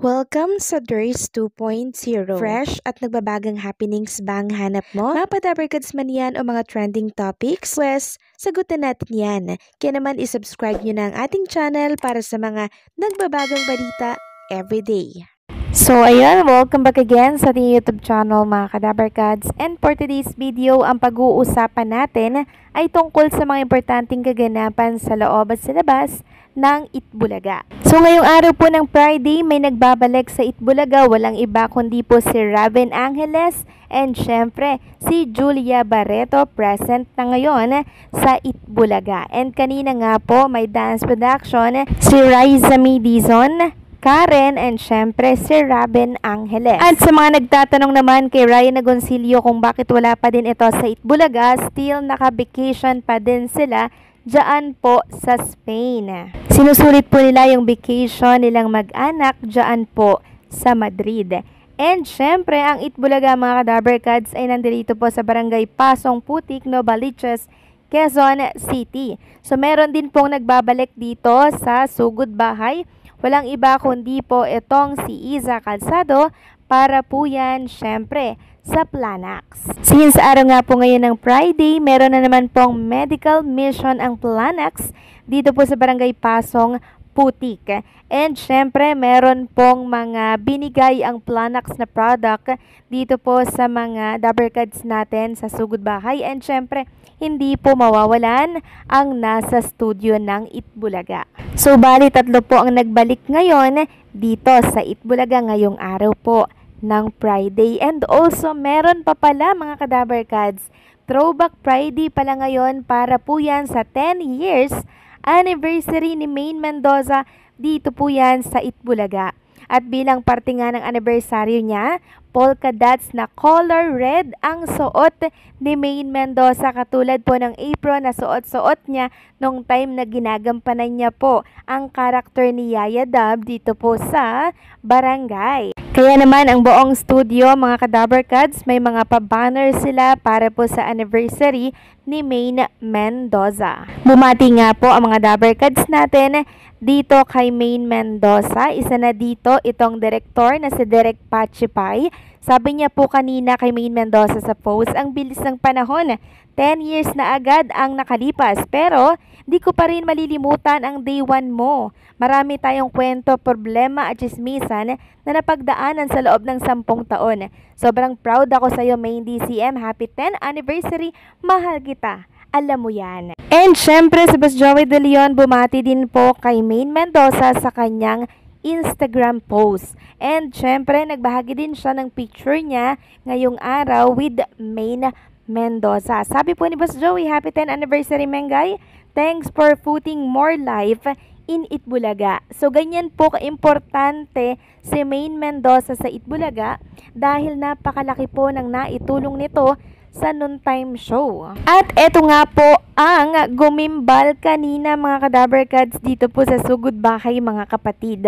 Welcome sa Durs 2.0. Fresh at nagbabagang happenings ba ang hanap mo? Mga padabarkads man yan o mga trending topics? Pues, sagutan natin yan. Kaya naman isubscribe nyo na ang ating channel para sa mga nagbabagang balita everyday. So ayun, welcome back again sa ating YouTube channel mga kadabarkads. And for today's video, ang pag-uusapan natin ay tungkol sa mga importanteng kaganapan sa loob at sa labas ng Itbulaga. So ngayong araw po ng Friday, may nagbabalik sa Itbulaga, walang iba kundi po si Raven Angeles and syempre si Julia Barreto, present na ngayon sa Itbulaga. And kanina nga po may dance production si Riza Dizon, Karen, and syempre si Raven Angeles. At sa mga nagtatanong naman kay Ryan Agoncillo kung bakit wala pa din ito sa Itbulaga, still naka-vacation pa din sila diyan po sa Spain. Sinusulit po nila yung vacation nilang mag-anak diyan po sa Madrid. And syempre, ang Itbulaga mga kadabarkads ay nandito po sa Barangay Pasong Putik, Novaliches, Quezon City. So meron din pong nagbabalik dito sa Sugod Bahay. Walang iba kundi po itong si Iza Calzado para po yan syempre sa Planax. Since araw nga po ngayon ng Friday, meron na naman pong medical mission ang Planax dito po sa Barangay Pasong Putik. And syempre, meron pong mga binigay ang Planax na product dito po sa mga dabarkads natin sa Sugod Bahay. And syempre, hindi po mawawalan ang nasa studio ng Itbulaga. So, bali tatlo po ang nagbalik ngayon dito sa Itbulaga ngayong araw po ng Friday. And also, meron pa pala mga kadabarkads, Throwback Friday pala ngayon para po yan sa 10 years anniversary ni Maine Mendoza dito po yan sa Itbulaga. At bilang parte nga ng anibersaryo niya, polka dots na color red ang suot ni Maine Mendoza katulad po ng apron na suot-suot niya nung time na ginagampanan niya po ang karakter ni Yaya Dab dito po sa barangay. Kaya naman ang buong studio mga kadabarkads, may mga pa-banner sila para po sa anniversary ni Maine Mendoza. Bumati nga po ang mga dabarkads natin dito kay Maine Mendoza. Isa na dito itong direktor na si Direk Pachipay. Sabi niya po kanina kay Maine Mendoza sa post, ang bilis ng panahon. 10 years na agad ang nakalipas pero di ko pa rin malilimutan ang day 1 mo. Marami tayong kwento, problema at chismisan na napagdaanan sa loob ng 10 taon. Sobrang proud ako sa iyo Maine DCM. Happy 10th anniversary. Mahal kita. Alam mo yan. And syempre si Boss Joey De Leon bumati din po kay Maine Mendoza sa kanyang Instagram post. And syempre nagbahagi din siya ng picture niya ngayong araw with Maine Mendoza. Sabi po ni Boss Joey, happy 10th anniversary Mengay. Thanks for putting more life in Itbulaga. So ganyan po kaimportante si Maine Mendoza sa Itbulaga dahil napakalaki po ng naitulong nito sa noontime show. At eto nga po ang gumimbal kanina mga kadabarkads dito po sa Sugod Bahay mga kapatid.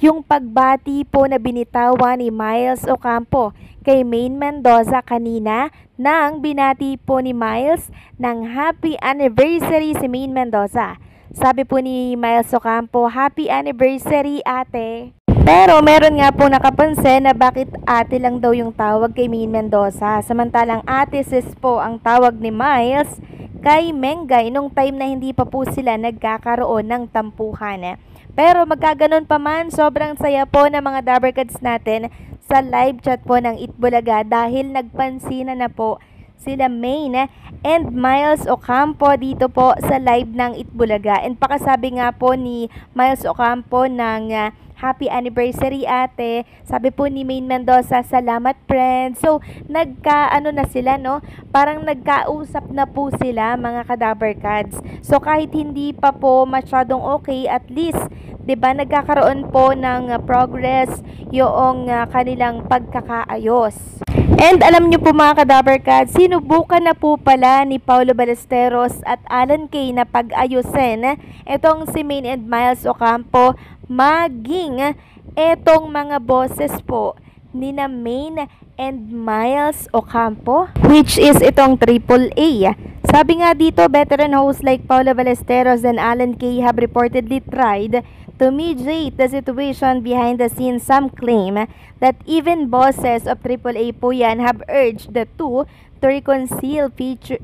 Yung pagbati po na binitawan ni Miles Ocampo kay Maine Mendoza kanina nang binati po ni Miles ng happy anniversary si Maine Mendoza. Sabi po ni Miles Ocampo, happy anniversary ate. Pero meron nga po nakapansin na bakit ate lang daw yung tawag kay Maine Mendoza. Samantalang ate sis po ang tawag ni Miles kay Mengay nung time na hindi pa po sila nagkakaroon ng tampuhan. Pero magkaganon pa man, sobrang saya po ng mga dabarkads natin sa live chat po ng Itbulaga dahil nagpansinan na po sila Maine and Miles Ocampo dito po sa live ng Itbulaga. And pakasabi nga po ni Miles Ocampo ng happy anniversary ate. Sabi po ni Maine Mendoza, salamat friend. So, nagkaano na sila, no? Parang nagkausap na po sila mga kadabarkads. So, kahit hindi pa po masyadong okay, at least, 'di ba, nagkakaroon po ng progress yung kanilang pagkakaayos. And alam niyo po mga kadabarkads, sinubukan na po pala ni Paulo Ballesteros at Alan Kay na pag-ayusin itong si Maine and Miles Ocampo maging etong mga boses po ni na Maine and Miles Ocampo, which is itong AAA Sabi nga dito, veteran hosts like Paula Ballesteros and Alan Kay have reportedly tried to mediate the situation behind the scenes. Some claim that even bosses of AAA po yan have urged the two to reconcile,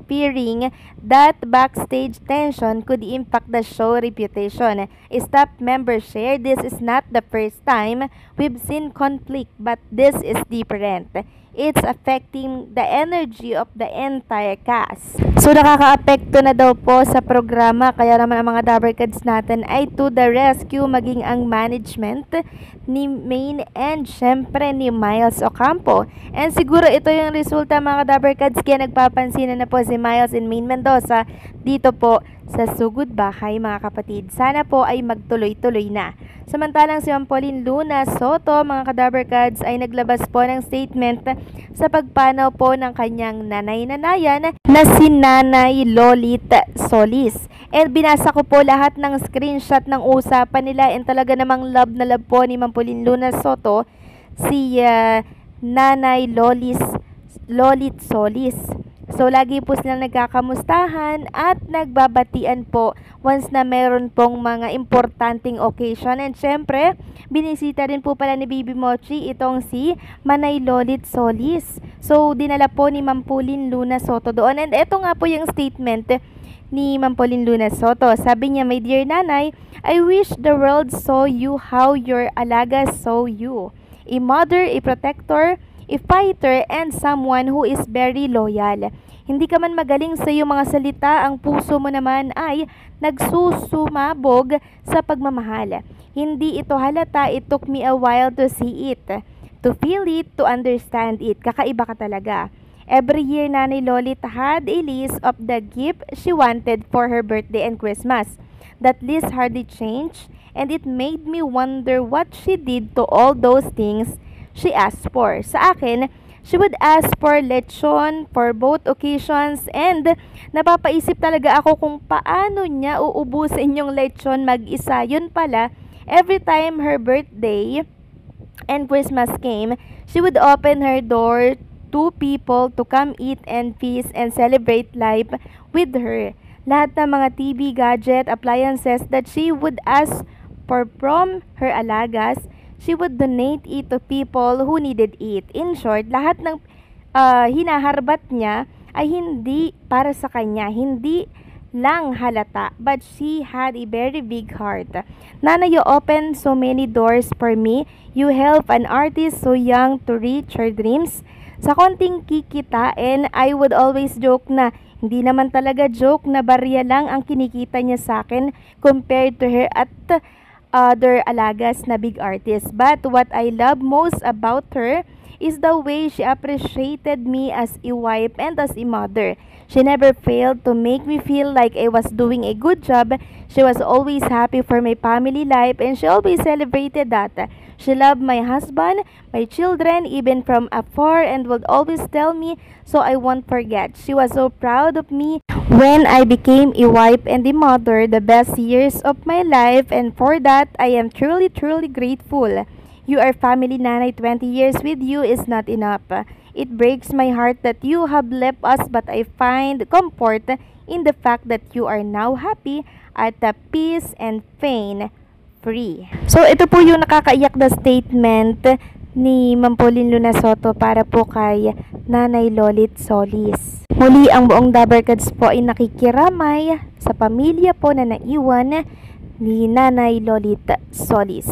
fearing that backstage tension could impact the show reputation. A staff member shared, "This is not the first time we've seen conflict, but this is different. It's affecting the energy of the entire cast." So nakaka-apekto na daw po sa programa, kaya naman ang mga Dabbercats natin ay to the rescue, maging ang management ni Maine and syempre ni Miles Ocampo. And siguro ito yung resulta mga Dabbercats, kaya nagpapansinan na po si Miles and Maine Mendoza dito po sa Sugod Bahay mga kapatid. Sana po ay magtuloy-tuloy na. Samantalang si Ma'am Pauline Luna Soto mga Dabbercats ay naglabas po ng statement sa pagpanaw po ng kanyang nanay-nanayan na si Nanay Lolit Solis. And binasa ko po lahat ng screenshot ng usapan nila, and talaga namang love na love po ni Ma'am Pauline Luna Soto si Nanay Lolit Solis. So, lagi po silang nagkakamustahan at nagbabatian po once na meron pong mga importanteng occasion. And syempre, binisita rin po pala ni Bibi Mochi itong si Manay Lolit Solis. So, dinala po ni Ma'am Pauline Luna Soto doon. And eto nga po yung statement ni Ma'am Pauline Luna Soto. Sabi niya, "My dear nanay, I wish the world saw you how your alaga saw you. A mother, a protector, a fighter, and someone who is very loyal. Hindi ka man magaling sa iyong mga salita, ang puso mo naman ay nagsusumabog sa pagmamahal. Hindi ito halata, it took me a while to see it, to feel it, to understand it. Kakaiba ka talaga." Every year, Nanay Lolit had a list of the gift she wanted for her birthday and Christmas. That list hardly changed, and it made me wonder what she did to all those things she asked for. Sa akin, she would ask for lechon for both occasions, and napapaisip talaga ako kung paano niya uubusin yung lechon mag-isa. Yun pala, every time her birthday and Christmas came, she would open her door to people to come eat and feast and celebrate life with her. Lahat ng mga TV, gadget, appliances that she would ask for from her alagas, she would donate it to people who needed it. In short, lahat ng hinaharbat niya ay hindi para sa kanya, hindi lang halata, but she had a very big heart. "Nana, you open so many doors for me. You help an artist so young to reach her dreams." Sa konting kikitain, I would always joke na hindi naman talaga joke, na barya lang ang kinikita niya sa akin compared to her at other alagas na big artists. But what I love most about her is the way she appreciated me as a wife and as a mother. She never failed to make me feel like I was doing a good job. She was always happy for my family life, and she always celebrated that. She loved my husband, my children, even from afar, and would always tell me so I won't forget. She was so proud of me when I became a wife and a mother, the best years of my life, and for that I am truly, truly grateful. You are family, Nanay. 20 years with you is not enough. It breaks my heart that you have left us, but I find comfort in the fact that you are now happy, at peace, and pain-free. So, ito po yung nakakaiyak na statement ni Ma'am Pauline Luna Soto para po kay Nanay Lolit Solis. Muli, ang buong Dabbercats po ay nakikiramay sa pamilya po na naiwan ni Nanay Lolit Solis.